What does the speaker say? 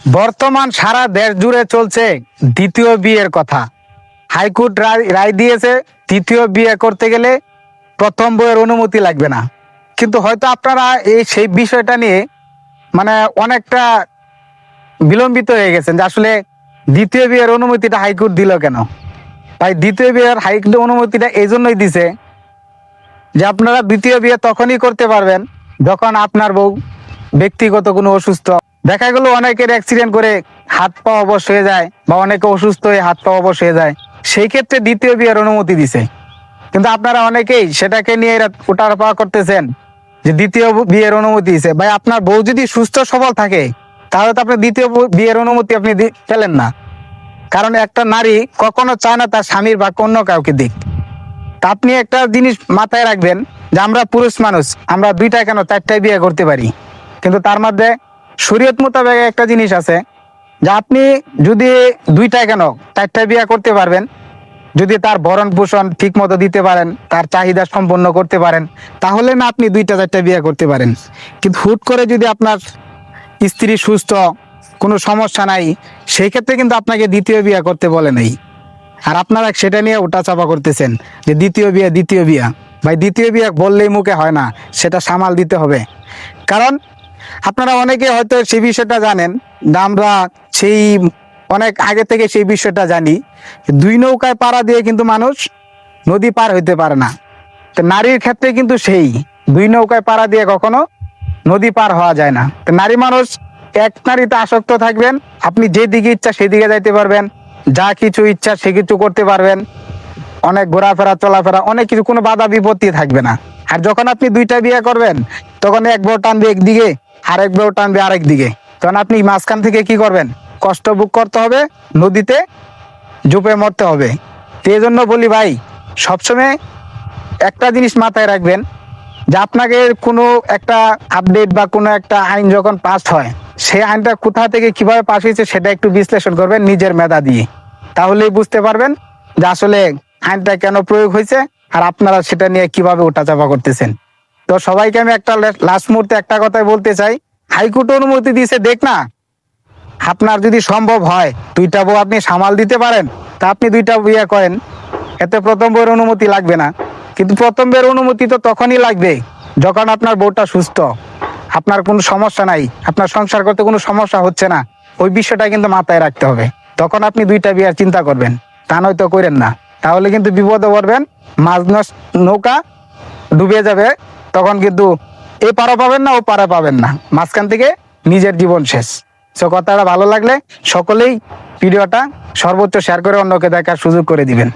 বর্তমান সারা দেশ জুড়ে চলছে দ্বিতীয় বিয়ের কথা। হাইকোর্ট রায় দিয়েছে দ্বিতীয় বিয়ে করতে গেলে প্রথম বউয়ের অনুমতি লাগবে না। কিন্তু হয়তো আপনারা সেই বিষয়টা নিয়ে মানে অনেকটা বিলম্বিত হয়ে গেছেন যে আসলে দ্বিতীয় বিয়ের অনুমতিটা হাইকোর্ট দিল কেন। তাই দ্বিতীয় বিয়ের হাইকোর্ট অনুমতিটা এই জন্যই দিছে যে আপনারা দ্বিতীয় বিয়ে তখনই করতে পারবেন যখন আপনার বউ ব্যক্তিগত কোনো অসুস্থ, দেখা গেল অনেকের অ্যাক্সিডেন্ট করে হাত পা অবশ হয়ে যায় বা অনেকে অসুস্থ হয়ে হাত পা অবশ হয়ে যায়, সেই ক্ষেত্রে দ্বিতীয় বিয়ের অনুমতি দিছে। কিন্তু আপনারা অনেকেই সেটাকে নিয়ে উঠার পাওয়া করতেছেন যে দ্বিতীয় বিয়ের অনুমতি দিছে। ভাই, আপনার বউ যদি সুস্থ সবল থাকে তাহলে তো আপনি দ্বিতীয় বিয়ের অনুমতি আপনি পেলেন না। কারণ একটা নারী কখনো চায় না তার স্বামীর বা অন্য কাউকে দিক। তা আপনি একটা জিনিস মাথায় রাখবেন যে আমরা পুরুষ মানুষ, আমরা দুইটা কেন চারটায় বিয়ে করতে পারি, কিন্তু তার মধ্যে শরীয়ত মোতাবেক একটা জিনিস আছে যে আপনি যদি দুইটা কেন চারটায় বিয়ে করতে পারবেন যদি তার ভরণ পোষণ ঠিক মতো দিতে পারেন, তার চাহিদা সম্পন্ন করতে পারেন, তাহলে না আপনি দুইটা চারটা বিয়ে করতে পারেন। কিন্তু হুট করে যদি আপনার স্ত্রী সুস্থ, কোনো সমস্যা নাই, সেই ক্ষেত্রে কিন্তু আপনাকে দ্বিতীয় বিয়ে করতে বলে নাই। আর আপনারা সেটা নিয়ে উঠাচাপা করতেছেন যে দ্বিতীয় বিয়ে। ভাই, দ্বিতীয় বিয়ে বললেই মুখে হয় না, সেটা সামাল দিতে হবে। কারণ আপনারা অনেকে হয়তো সেই বিষয়টা জানেন, আমরা সেই অনেক আগে থেকে সেই বিষয়টা জানি, দুই নৌকায় পাড়া দিয়ে কিন্তু মানুষ নদী পার হইতে পারে না। তো নারীর ক্ষেত্রে কিন্তু সেই দুই নৌকায় পাড়া দিয়ে কখনো নদী পার হওয়া যায় না। তো নারী মানুষ এক নারীতে আসক্ত থাকবেন, আপনি যেদিকে ইচ্ছা সেদিকে যাইতে পারবেন, যা কিছু ইচ্ছা সে কিছু করতে পারবেন, অনেক ঘোরাফেরা চলাফেরা অনেক কিছু, কোনো বাধা বিপত্তি থাকবে না। আর যখন আপনি দুইটা বিয়ে করবেন তখন এক বউ টানবে একদিকে, আরেক বউ টানবে আরেক দিকে, তখন আপনি মাঝখান থেকে কি করবেন? কষ্ট ভোগ করতে হবে, নদীতে ঝুপে মরতে হবে। তো এই জন্য বলি ভাই, সবসময় একটা জিনিস মাথায় রাখবেন যে আপনাকে কোনো একটা আপডেট বা কোনো একটা আইন যখন পাস হয়, সেই আইনটা কোথা থেকে কিভাবে পাস হয়েছে সেটা একটু বিশ্লেষণ করবেন নিজের মেধা দিয়ে। তাহলেই বুঝতে পারবেন যে আসলে আইনটা কেন প্রয়োগ হয়েছে আর আপনারা সেটা নিয়ে কিভাবে উঠাচাপা করতেছেন। তো সবাইকে আমি একটা লাস্ট মুহূর্তে একটা কথাই বলতে চাই, হাইকোর্ট অনুমতি দিয়েছে, দেখ না, আপনার যদি সম্ভব হয় দুইটা বউ আপনি সামাল দিতে পারেন তা আপনি দুইটা বিয়ে করেন, এতে প্রথম বউয়ের অনুমতি লাগবে না। কিন্তু প্রথম বউয়ের অনুমতি তো তখনই লাগবে যখন আপনার বউটা সুস্থ, আপনার কোনো সমস্যা নাই, আপনার সংসার করতে কোনো সমস্যা হচ্ছে না, ওই বিষয়টা কিন্তু মাথায় রাখতে হবে। তখন আপনি দুইটা বিয়ার চিন্তা করবেন, তা নয়তো করেন না, তাহলে কিন্তু বিপদে পড়বেন, মাঝ নৌকা ডুবে যাবে, তখন কিন্তু এ পারা পাবেন না ও পারা পাবেন না, মাঝখান থেকে নিজের জীবন শেষ। সো কথাটা ভালো লাগলে সকলেই ভিডিওটা সর্বোচ্চ শেয়ার করে অন্যকে দেখার সুযোগ করে দিবেন।